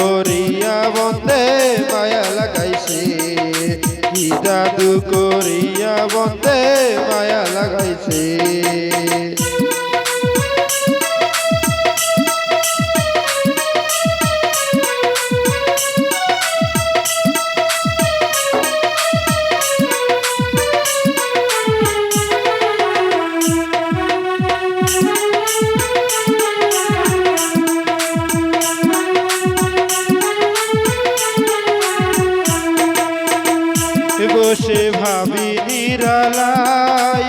করিয়া বন্দে মায়া লাগাইছে, কি জাদু করিয়া বন্দে মায়া লাগাইছে। বসে ভাবি নিরালায়,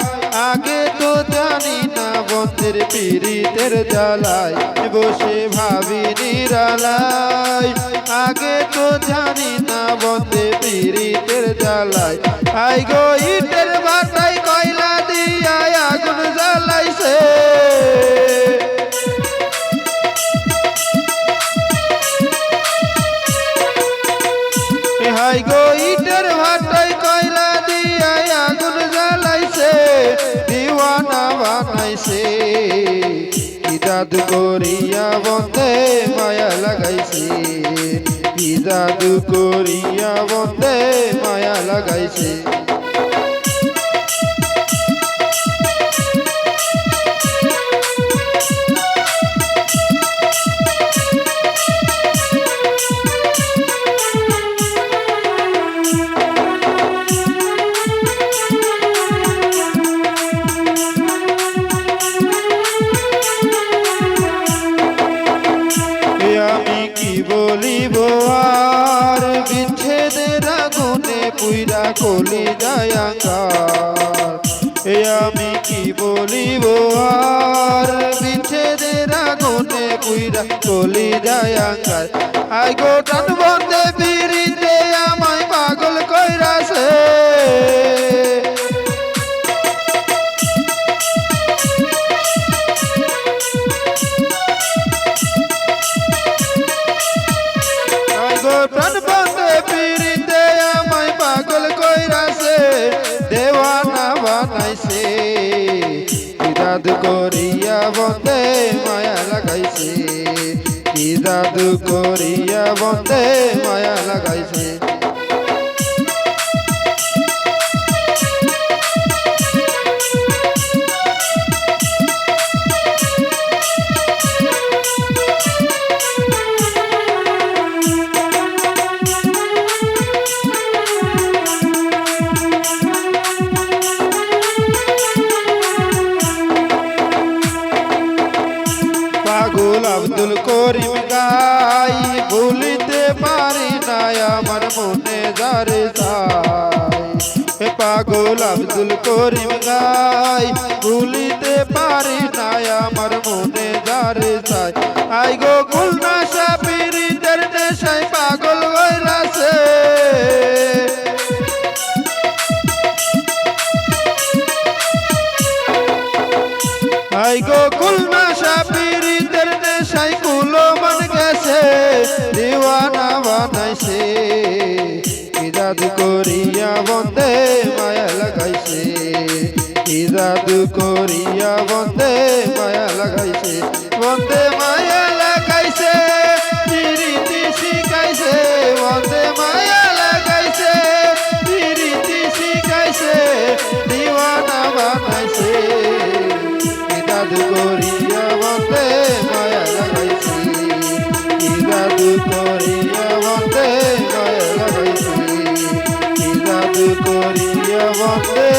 আগে তো জানি না বন্ধের পীড়িতের জ্বালায়। বসে ভাবি নিরালায়, আগে তো জানি না বন্ধে পীড়িতের জ্বালায়। আই গো ইটের ভাটায় কয়লা দিয়া আগুন জ্বালাইছে, হাই গো ইটের ভাটায় কয়লা দিয়া আগুন জ্বালাইছে, দিওয়ানা বানাইছে, কি জাদু করিয়া বন্দে মায়া লাগাইছে, কি জাদু করিয়া বন্দে মায়া লাগাইছে। আমি কি বলিব আর, বিচ্ছেদের আগুনে পুইরা কলি যায়াঙ্গার। আমি কি বলিব আর, বিচ্ছেদের আগুনে পুইরা কলি যায়াঙ্গার। আই গো টান বন্দে পিরিতে আমায় পাগল কইরাছে, প্রাণ বন্দে পীড়িতে আমায় পাগল কইরাছে, দেওয়ানা বানাইছে, কি জাদু করিয়া বন্দে মায়া লাগাইছে, কি জাদু করিয়া বন্দে মায়া লাগাইছে। পাগল আব্দুল করিম গাই, ভুলিতে পারি না আমার মনে যারে চাই। পাগল আব্দুল করিম গাই, ভুলিতে পারি না আমার মনে যারে চাই। আই গো গুলনাশা পীড়িতের নেশায় পাগল হইরাছে, আই গো গুলনাশা পীড়িতের নেশায় কুলো মন গেছে, দিওয়ানা বানাইছে, কি জাদু করিয়া বন্দে মায়া লাগাইছে, কি জাদু করিয়া বন্দে মায়া লাগাইছে। বন্দে মায়া লাগাইছে, পিরিতি শিখাইছে, বন্দে মায়া লাগাইছে, পিরিতি শিখাইছে, দিওয়ানা বানাইছে, কি জাদু করিয়া বন্দে মায়া লাগাইছে, কি জাদু করিয়া বন্দে মায়া লাগাইছে, কি জাদু করিয়া বন্দে